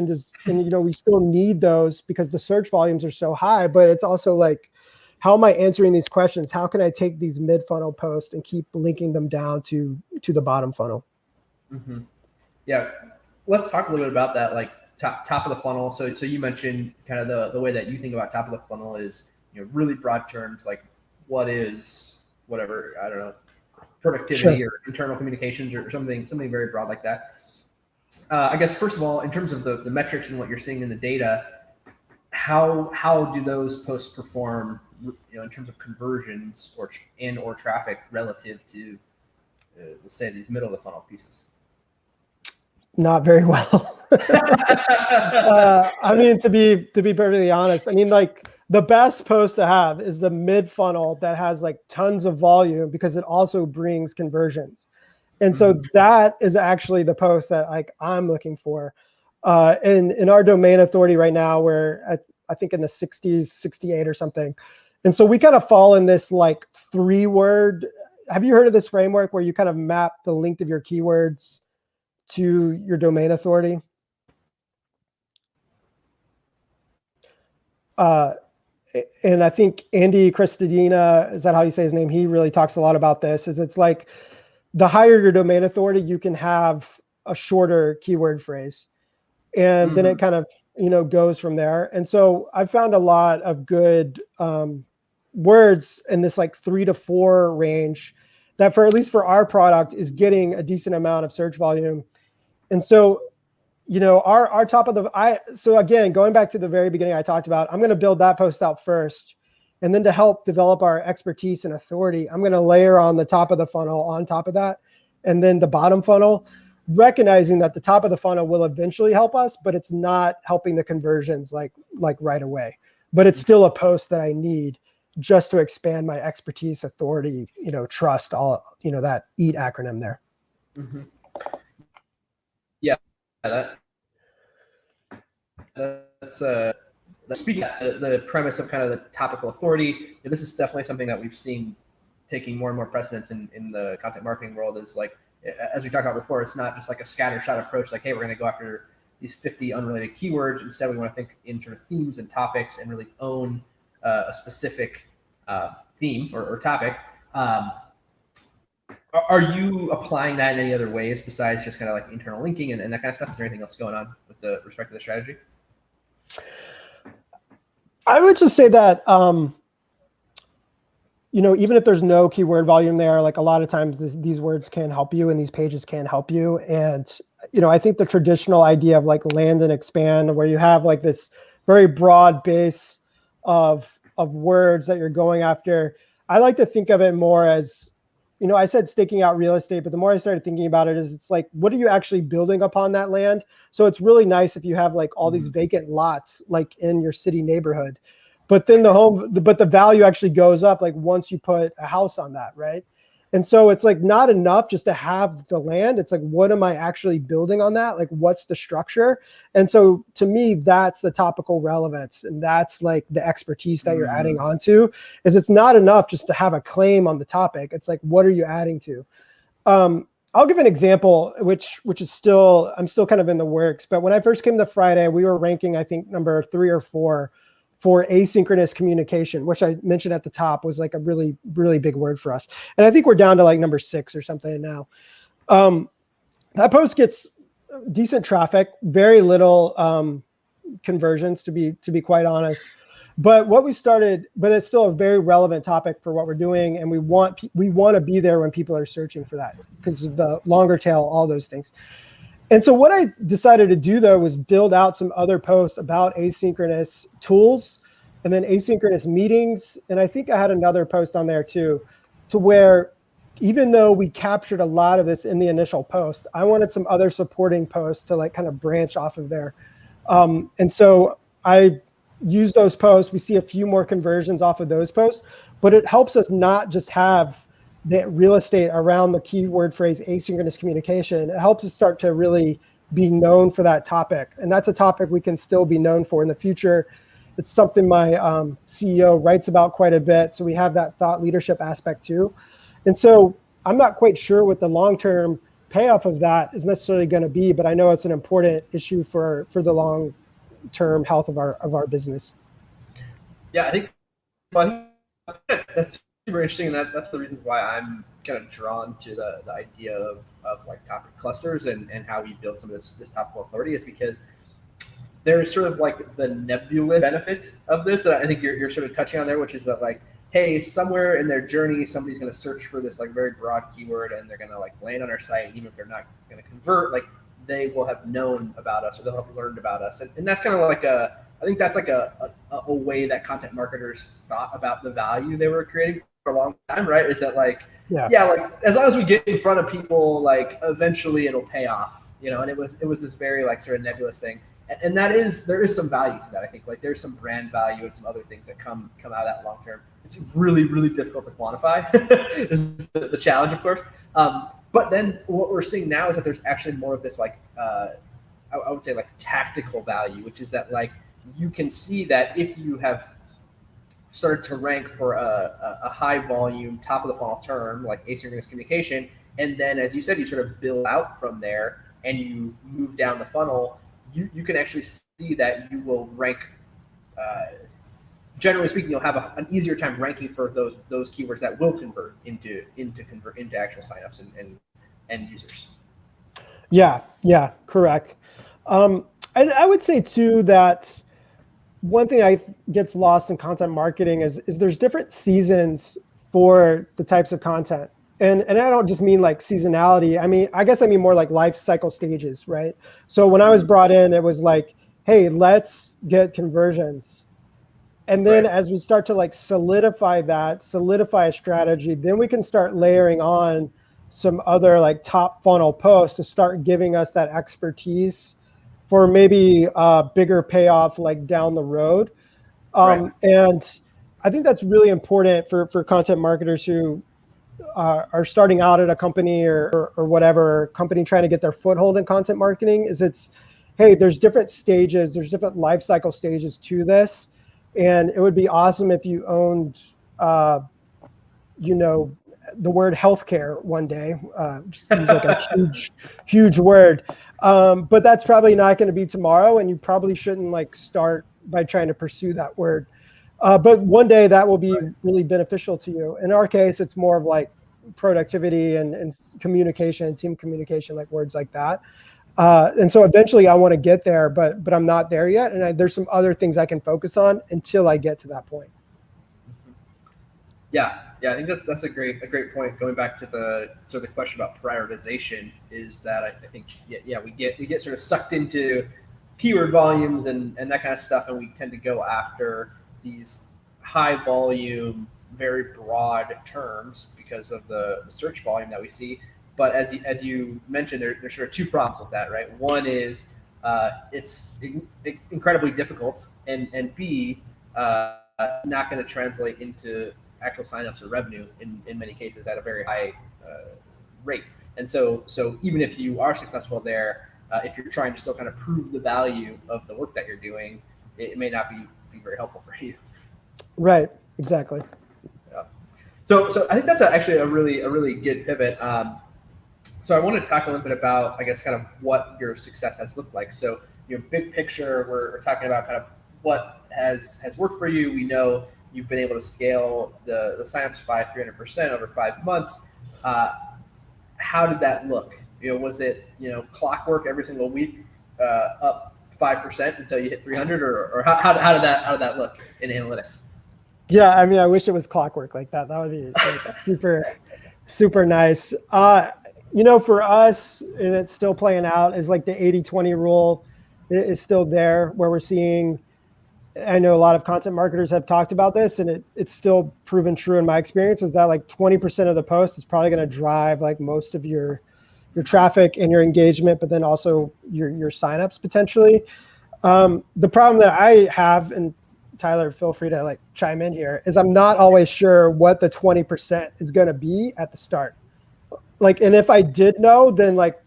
we still need those because the search volumes are so high, but it's also like, how am I answering these questions? How can I take these mid-funnel posts and keep linking them down to the bottom funnel? Mm-hmm. Yeah, let's talk a little bit about that, like top of the funnel. So you mentioned kind of the way that you think about top of the funnel is, really broad terms, like what is whatever, I don't know, productivity or internal communications or something very broad like that. I guess first of all, in terms of the metrics and what you're seeing in the data, how do those posts perform, in terms of conversions or traffic relative to, let's say, these middle of the funnel pieces? Not very well. I mean, to be perfectly honest, I mean, like the best post to have is the mid funnel that has like tons of volume because it also brings conversions. And so that is actually the post that like I'm looking for. In our domain authority right now, we're at, I think in the 60s, 68 or something. And so we kind of fall in this like 3-word. Have you heard of this framework where you kind of map the length of your keywords to your domain authority? And I think Andy Christadina, is that how you say his name? He really talks a lot about this. Is it's like the higher your domain authority, you can have a shorter keyword phrase, and then it kind of goes from there. And so I found a lot of good words in this like 3 to 4 range that, for at least for our product, is getting a decent amount of search volume. And so our top of so again, going back to the very beginning, I talked about, I'm going to build that post out first. And then to help develop our expertise and authority, I'm going to layer on the top of the funnel on top of that. and then the bottom funnel, recognizing that the top of the funnel will eventually help us, but it's not helping the conversions like right away. But it's still a post that I need just to expand my expertise, authority, trust, all, that EAT acronym there. Mm-hmm. Yeah, that's speaking of the premise of kind of the topical authority. This is definitely something that we've seen taking more and more precedence in the content marketing world. Is like, as we talked about before, it's not just like a scattershot approach, like, hey, we're going to go after these 50 unrelated keywords. Instead, we want to think in sort of themes and topics and really own a specific theme or topic. Are you applying that in any other ways besides just kind of like internal linking and that kind of stuff? Is there anything else going on with the respect to the strategy? I would just say that, even if there's no keyword volume there, like a lot of times these words can help you and these pages can help you. And, I think the traditional idea of like land and expand, where you have like this very broad base of words that you're going after, I like to think of it more as, I said staking out real estate, but the more I started thinking about it is it's like, what are you actually building upon that land? So it's really nice if you have like all these vacant lots, like in your city neighborhood, but then the value actually goes up like once you put a house on that, right? And so it's like not enough just to have the land. It's like, what am I actually building on that? Like, what's the structure? And so to me, that's the topical relevance. And that's like the expertise that you're adding onto, is it's not enough just to have a claim on the topic. It's like, what are you adding to? I'll give an example, which is I'm still kind of in the works. But when I first came to Friday, we were ranking, I think, number 3 or 4 for asynchronous communication, which I mentioned at the top was like a really, really big word for us. And I think we're down to like number 6 or something now. That post gets decent traffic, very little conversions, to be quite honest. But it's still a very relevant topic for what we're doing. And we want to be there when people are searching for that because of the longer tail, all those things. And so what I decided to do, though, was build out some other posts about asynchronous tools and then asynchronous meetings. And I think I had another post on there, too, to where even though we captured a lot of this in the initial post, I wanted some other supporting posts to like kind of branch off of there. And so I use those posts. We see a few more conversions off of those posts, but it helps us not just have the real estate around the keyword phrase asynchronous communication. It helps us start to really be known for that topic. And that's a topic we can still be known for in the future. It's something my CEO writes about quite a bit. So we have that thought leadership aspect too. And so I'm not quite sure what the long-term payoff of that is necessarily going to be, but I know it's an important issue for the long-term health of our business. Yeah, I think that's super interesting, and that's the reasons why I'm kind of drawn to the idea of like topic clusters and how we build some of this topical authority, is because there's sort of like the nebulous benefit of this that I think you're sort of touching on there, which is that like, hey, somewhere in their journey, somebody's going to search for this like very broad keyword and they're going to like land on our site, even if they're not going to convert, like they will have known about us or they'll have learned about us. And that's kind of like I think that's like a way that content marketers thought about the value they were creating for a long time, right? Is that like, yeah, like as long as we get in front of people, like eventually it'll pay off, and it was this very like sort of nebulous thing. And there is some value to that. I think like there's some brand value and some other things that come out of that long term. It's really, really difficult to quantify. Is the challenge, of course. But then what we're seeing now is that there's actually more of this like I would say like tactical value, which is that like you can see that if you have started to rank for a high volume top of the funnel term like asynchronous communication, and then as you said, you sort of build out from there and you move down the funnel, you can actually see that you will rank. Generally speaking, you'll have an easier time ranking for those keywords that will convert into actual signups and end users. Yeah, correct. I would say too that one thing I gets lost in content marketing is there's different seasons for the types of content. And I don't just mean like seasonality. I guess I mean more like life cycle stages, right? So when I was brought in, it was like, hey, let's get conversions. And then as we start to like solidify a strategy, then we can start layering on some other like top funnel posts to start giving us that expertise for maybe a bigger payoff like down the road. And I think that's really important for content marketers who are starting out at a company or whatever company trying to get their foothold in content marketing. Hey, there's different stages, there's different life cycle stages to this. And it would be awesome if you owned, the word healthcare one day, just use like a huge word. But that's probably not going to be tomorrow. And you probably shouldn't like start by trying to pursue that word. But one day that will be really beneficial to you. In our case, it's more of like productivity and communication, team communication, like words like that. And so eventually I want to get there, but I'm not there yet. And there's some other things I can focus on until I get to that point. Yeah, I think that's a great point. Going back to the question about prioritization, is that I think we get sort of sucked into keyword volumes and that kind of stuff, and we tend to go after these high volume, very broad terms because of the search volume that we see. But as you mentioned, there's sort of two problems with that, right? One is it's incredibly difficult, and B, not going to translate into actual signups or revenue in many cases at a very high rate. And so even if you are successful there, if you're trying to still kind of prove the value of the work that you're doing, it may not be very helpful for you. Right. Exactly. Yeah. So I think that's actually a really good pivot. So I want to talk a little bit about, I guess, kind of what your success has looked like. So, big picture, we're talking about kind of what has worked for you. We know you've been able to scale the signups by 300% over 5 months. How did that look? Was it clockwork every single week, up 5% until you hit 300, or how did that look in analytics? Yeah, I mean, I wish it was clockwork like that. That would be like super nice. For us, and it's still playing out, is like the 80-20 rule is still there, where we're seeing. I know a lot of content marketers have talked about this, and it's still proven true in my experience, is that like 20% of the post is probably going to drive like most of your traffic and your engagement, but then also your signups potentially. The problem that I have, and Tyler, feel free to like chime in here, is I'm not always sure what the 20% is going to be at the start. Like, and if I did know, then like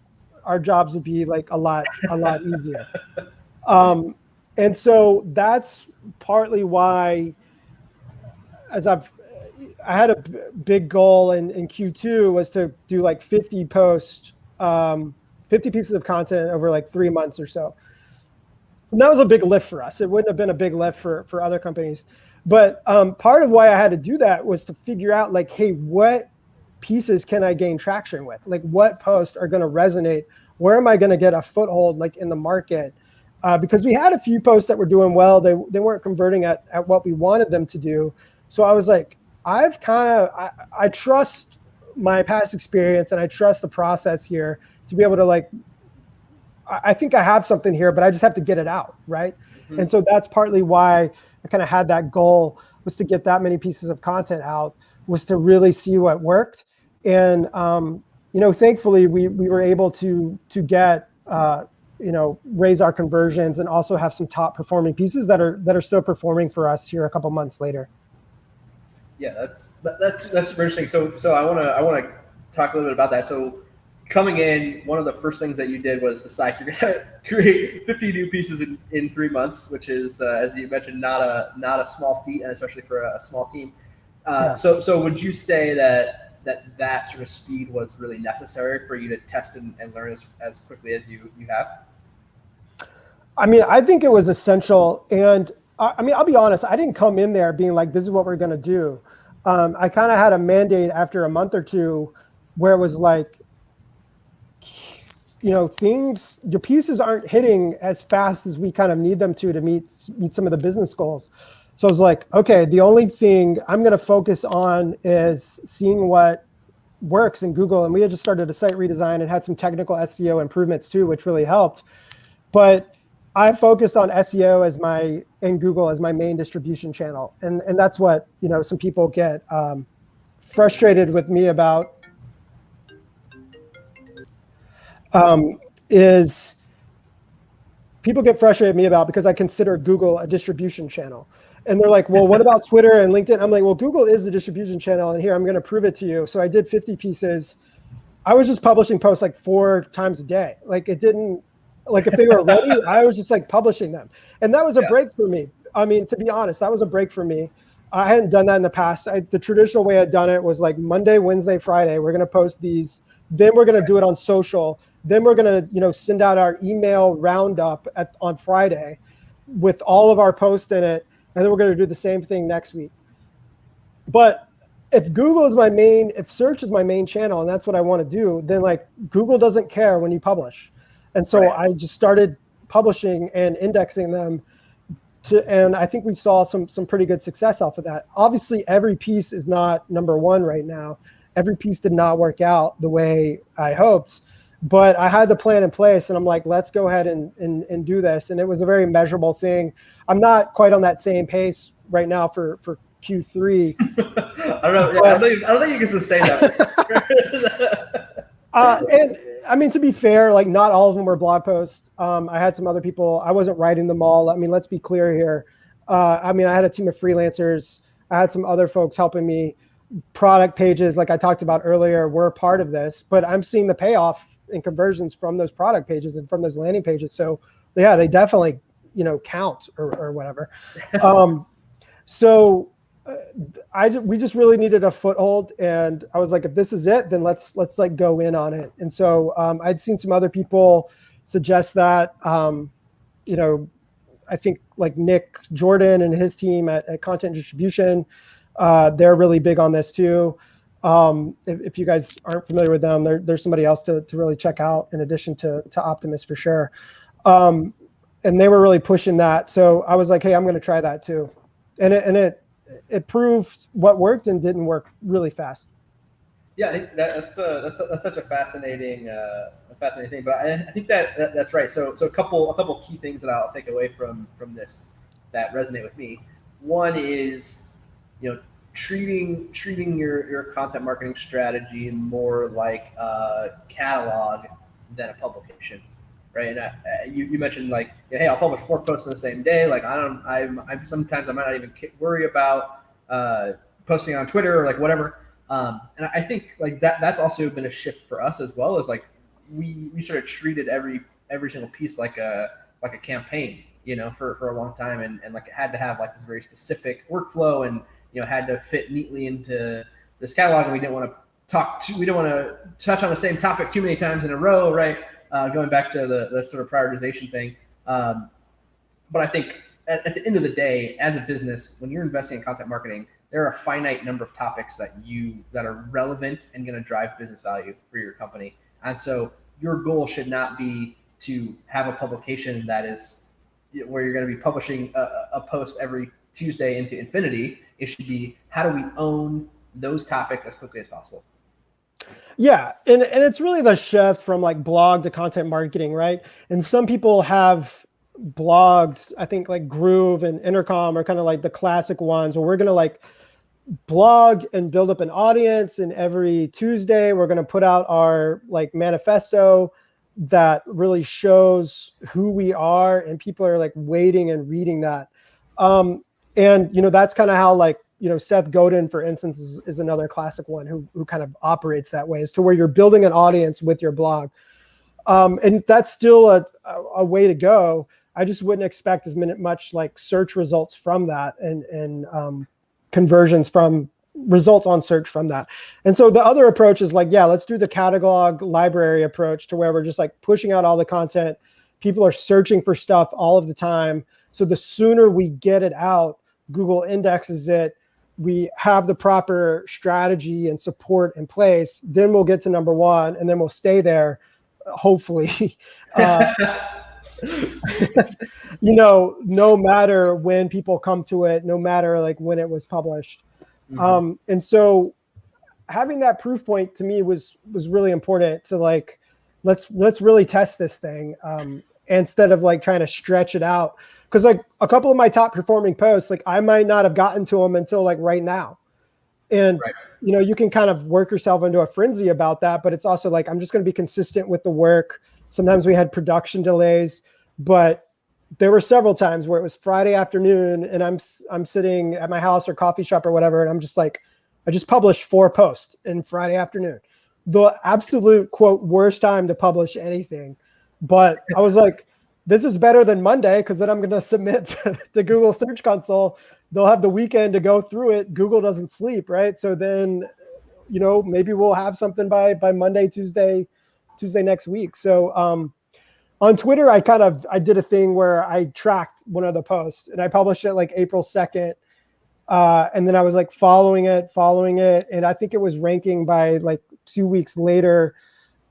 our jobs would be like a lot easier. And so that's partly why, I had a big goal in Q2 was to do like 50 posts, 50 pieces of content over like 3 months or so. And that was a big lift for us. It wouldn't have been a big lift for other companies. But part of why I had to do that was to figure out like, hey, what pieces can I gain traction with? Like, what posts are going to resonate? Where am I going to get a foothold like in the market? Because we had a few posts that were doing well. They weren't converting at what we wanted them to do. So I was like, I trust my past experience, and I trust the process here to be able to like, I think I have something here, but I just have to get it out, right? Mm-hmm. And so that's partly why I kind of had that goal, was to get that many pieces of content out, was to really see what worked. And thankfully we were able to get raise our conversions and also have some top performing pieces that are still performing for us here a couple months later. Yeah, that's super interesting. So I want to talk a little bit about that. So coming in, one of the first things that you did was decide you're going to create 50 new pieces in 3 months, which is, as you mentioned, not a small feat, and especially for a small team. So would you say that sort of speed was really necessary for you to test and learn as quickly as you have? I mean, I think it was essential. And I mean, I'll be honest, I didn't come in there being like, this is what we're going to do. I kind of had a mandate after a month or two where it was like, your pieces aren't hitting as fast as we kind of need them to meet some of the business goals. So I was like, okay, the only thing I'm going to focus on is seeing what works in Google. And we had just started a site redesign and had some technical SEO improvements too, which really helped. But I focused on SEO and Google as my main distribution channel. And that's what, some people get frustrated with me about. is people get frustrated at me about because I consider Google a distribution channel. And they're like, well, what about Twitter and LinkedIn? I'm like, well, Google is the distribution channel. And here, I'm going to prove it to you. So I did 50 pieces. I was just publishing posts like 4 times a day. Like it didn't, like if they were ready, I was just like publishing them. And that was a break for me. I mean, to be honest, that was a break for me. I hadn't done that in the past. The traditional way I'd done it was like Monday, Wednesday, Friday, we're going to post these. Then we're going to do it on social. Then we're going to, send out our email roundup on Friday with all of our posts in it. And then we're going to do the same thing next week. But if Google is if search is my main channel and that's what I want to do, then like Google doesn't care when you publish. And so I just started publishing and indexing them and I think we saw some pretty good success off of that. Obviously, every piece is not number one right now. Every piece did not work out the way I hoped, but I had the plan in place and I'm like, let's go ahead and do this. And it was a very measurable thing. I'm not quite on that same pace right now for Q3. I don't know. I don't think you can sustain that. And I mean, to be fair, like not all of them were blog posts. I had some other people. I wasn't writing them all. I mean, let's be clear here. I had a team of freelancers. I had some other folks helping me. Product pages, like I talked about earlier, were a part of this. But I'm seeing the payoff in conversions from those product pages and from those landing pages. So yeah, they definitely, count or whatever. We just really needed a foothold, and I was like, if this is it, then let's like go in on it. And so I'd seen some other people suggest that. I think like Nick Jordan and his team at Content Distribution, they're really big on this too. If you guys aren't familiar with them, there's somebody else to really check out in addition to Optimist for sure. And they were really pushing that. So I was like, hey, I'm going to try that too. And it proved what worked and didn't work really fast. Yeah, I think that's such a fascinating thing. But I think that's right. So a couple key things that I'll take away from this that resonate with me. One is, treating your content marketing strategy more like a catalog than a publication, right? And you mentioned like, hey, I'll publish 4 posts in the same day. Like I'm sometimes I might not even worry about posting on Twitter or like whatever. And I think like that's also been a shift for us as well, as like we sort of treated every single piece like a campaign, for a long time, and like it had to have like this very specific workflow and had to fit neatly into this catalog, and we didn't want to touch on the same topic too many times in a row, right? Going back to the sort of prioritization thing. But I think at the end of the day, as a business, when you're investing in content marketing, there are a finite number of topics that are relevant and going to drive business value for your company. And so your goal should not be to have a publication that is where you're going to be publishing a post every Tuesday into infinity. It should be, how do we own those topics as quickly as possible? Yeah, and it's really the shift from like blog to content marketing, right? And some people have blogs, I think like Groove and Intercom are kind of like the classic ones where we're going to like blog and build up an audience, and every Tuesday we're going to put out our like manifesto that really shows who we are, and people are like waiting and reading that. And that's kind of how like Seth Godin, for instance, is another classic one who kind of operates that way, as to where you're building an audience with your blog. And that's still a way to go. I just wouldn't expect as much like search results from that and conversions from results on search from that. And so the other approach is like, yeah, let's do the catalog library approach, to where we're just like pushing out all the content. People are searching for stuff all of the time. So the sooner we get it out, Google indexes it, we have the proper strategy and support in place, then we'll get to number one, and then we'll stay there, hopefully. No matter when people come to it, no matter like when it was published. Mm-hmm. And so having that proof point to me was really important, to like, let's really test this thing, instead of like trying to stretch it out. Because like a couple of my top performing posts, like I might not have gotten to them until like right now. And, Right. you can kind of work yourself into a frenzy about that, but it's also like, I'm just going to be consistent with the work. Sometimes we had production delays, but there were several times where it was Friday afternoon and I'm sitting at my house or coffee shop or whatever. And I'm just like, I just published 4 posts in Friday afternoon, the absolute quote worst time to publish anything. But I was like, this is better than Monday, because then I'm going to submit to Google Search Console. They'll have the weekend to go through it. Google doesn't sleep, right? So then, maybe we'll have something by Monday, Tuesday next week. So on Twitter, I did a thing where I tracked one of the posts and I published it like April 2nd. And then I was like following it. And I think it was ranking by like 2 weeks later.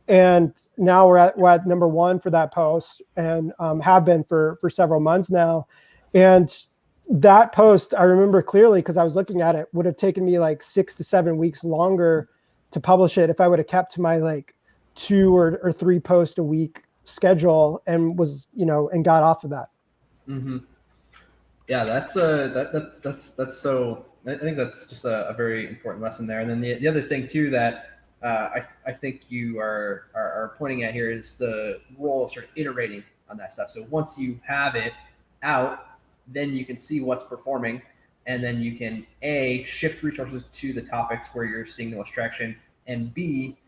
And now we're at number 1 for that post, and have been for several months now. And that post, I remember clearly, because I was looking at it, would have taken me like 6 to 7 weeks longer to publish it if I would have kept to my like 2 or 3 post a week schedule and was, and got off of that. Mm-hmm. Yeah, that's so. I think that's just a very important lesson there. And then the other thing too that I think you are pointing at here is the role of sort of iterating on that stuff. So once you have it out, then you can see what's performing, and then you can shift resources to the topics where you're seeing the most traction, and B,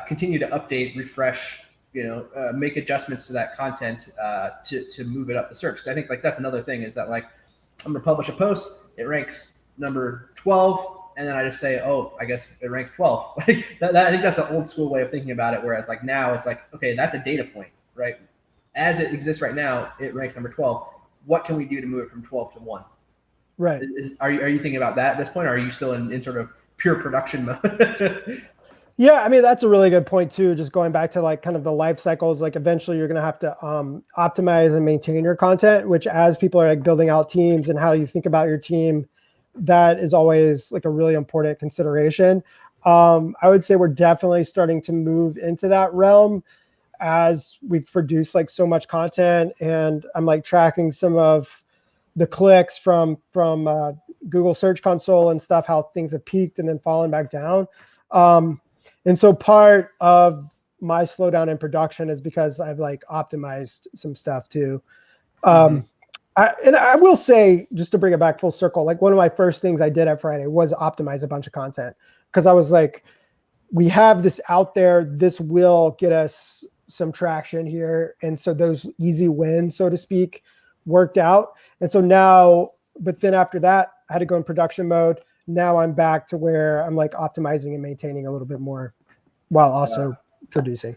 continue to update, refresh, make adjustments to that content to move it up the search. So I think like that's another thing is that like I'm gonna publish a post, it ranks number 12. And then I just say, oh, I guess it ranks 12. Like I think that's an old school way of thinking about it. Whereas like now it's like, okay, that's a data point, right? As it exists right now, it ranks number 12. What can we do to move it from 12 to 1? Right. Are you thinking about that at this point? Or are you still in sort of pure production mode? Yeah, I mean, that's a really good point too. Just going back to like kind of the life cycles, like eventually you're going to have to optimize and maintain your content, which as people are like building out teams and how you think about your team, that is always like a really important consideration. I would say we're definitely starting to move into that realm as we've produced like so much content, and I'm like tracking some of the clicks from Google Search Console and stuff, how things have peaked and then fallen back down. And so part of my slowdown in production is because I've like optimized some stuff too. I will say, just to bring it back full circle, like one of my first things I did at Friday was optimize a bunch of content, because I was like, we have this out there, this will get us some traction here. And so those easy wins, so to speak, worked out. And so now, but then after that, I had to go in production mode. Now I'm back to where I'm like optimizing and maintaining a little bit more while also producing.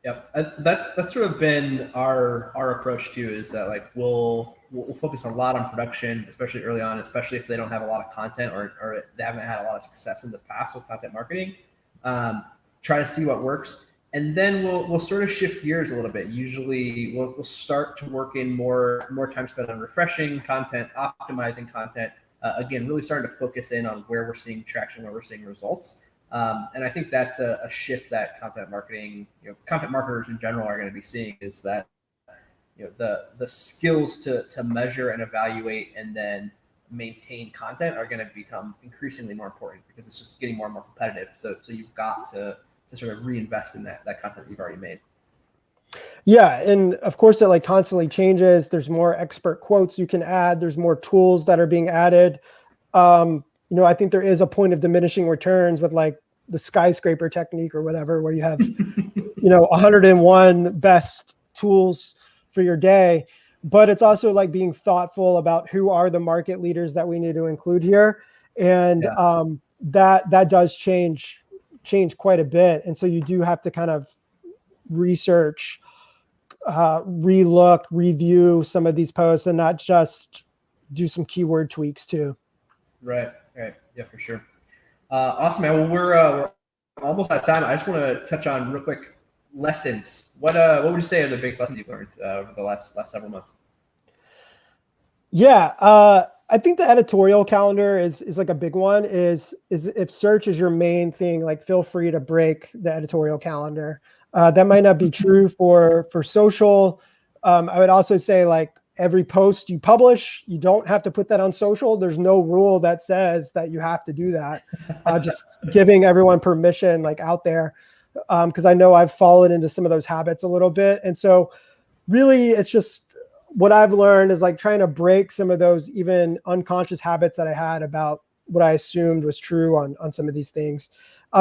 Yep, that's sort of been our approach too. Is that like we'll focus a lot on production, especially early on, especially if they don't have a lot of content or they haven't had a lot of success in the past with content marketing. Try to see what works, and then we'll sort of shift gears a little bit. Usually, we'll start to work in more time spent on refreshing content, optimizing content. Again, really starting to focus in on where we're seeing traction, where we're seeing results. And I think that's a shift that content marketing, content marketers in general are going to be seeing, is that the skills to measure and evaluate and then maintain content are going to become increasingly more important, because it's just getting more and more competitive. So you've got to sort of reinvest in that content you've already made. Yeah, and of course it like constantly changes. There's more expert quotes you can add. There's more tools that are being added. I think there is a point of diminishing returns with like the skyscraper technique or whatever, where you have, 101 best tools for your day. But it's also like being thoughtful about who are the market leaders that we need to include here. And that does change quite a bit. And so you do have to kind of research, relook, review some of these posts, and not just do some keyword tweaks too. Right. Yeah, for sure. Awesome, man. Well, we're almost out of time. I just want to touch on real quick lessons. What would you say are the biggest lessons you've learned over the last several months? Yeah, I think the editorial calendar is like a big one. Is if search is your main thing, like feel free to break the editorial calendar. That might not be true for social. I would also say like every post you publish, you don't have to put that on social. There's no rule that says that you have to do that. Just giving everyone permission like out there, because I know I've fallen into some of those habits a little bit. And so really it's just what I've learned is like trying to break some of those even unconscious habits that I had about what I assumed was true on some of these things.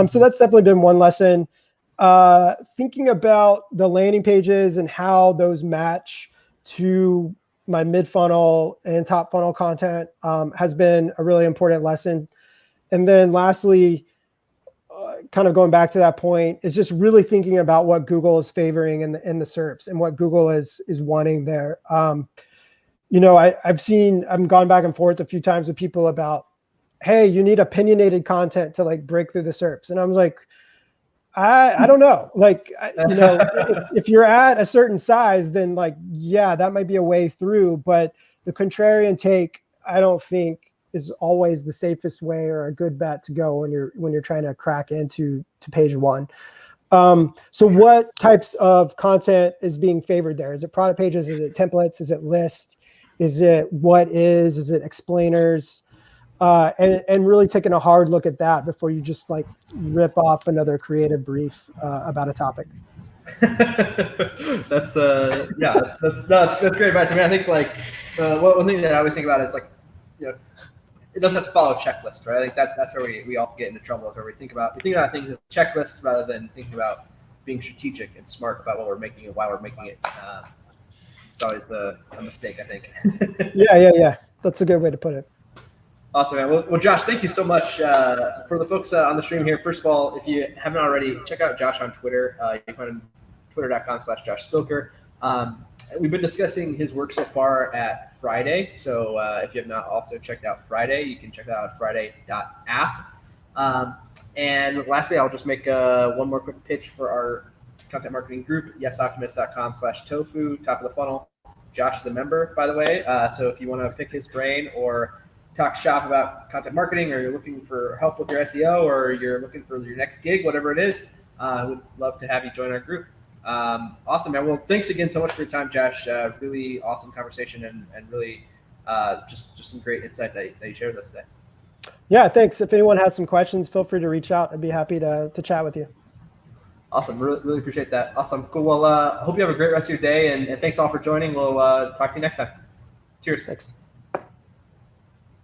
So that's definitely been one lesson. Thinking about the landing pages and how those match to my mid-funnel and top funnel content has been a really important lesson. And then lastly, kind of going back to that point, is just really thinking about what Google is favoring in the SERPs and what Google is wanting there. I've gone back and forth a few times with people about, hey, you need opinionated content to like break through the SERPs. And I was like, I don't know. Like, if you're at a certain size, then like, yeah, that might be a way through. But the contrarian take, I don't think is always the safest way or a good bet to go when you're trying to crack into page one. So what types of content is being favored there? Is it product pages? Is it templates? Is it list? Is it is it explainers? And really taking a hard look at that before you just like rip off another creative brief about a topic. That's great advice. I mean, I think like one thing that I always think about is like, it doesn't have to follow a checklist, right? I think that's where we all get into trouble, is where we think about things as a checklist rather than thinking about being strategic and smart about what we're making and why we're making it. It's always a mistake, I think. Yeah. That's a good way to put it. Awesome, man. Well, Josh, thank you so much. For the folks on the stream here, first of all, if you haven't already, check out Josh on Twitter. You can find him twitter.com/Josh Spilker. We've been discussing his work so far at Friday. So if you have not also checked out Friday, you can check that out at friday.app. And lastly, I'll just make one more quick pitch for our content marketing group, yesoptimist.com/tofu, top of the funnel. Josh is a member, by the way. So if you want to pick his brain or talk shop about content marketing, or you're looking for help with your SEO, or you're looking for your next gig, whatever it is, I would love to have you join our group. Awesome, man. Well, thanks again so much for your time, Josh. Really awesome conversation and really just some great insight that you shared with us today. Yeah, thanks. If anyone has some questions, feel free to reach out. I'd be happy to chat with you. Awesome. Really appreciate that. Awesome. Cool. Well, I hope you have a great rest of your day, and thanks all for joining. We'll talk to you next time. Cheers. Thanks.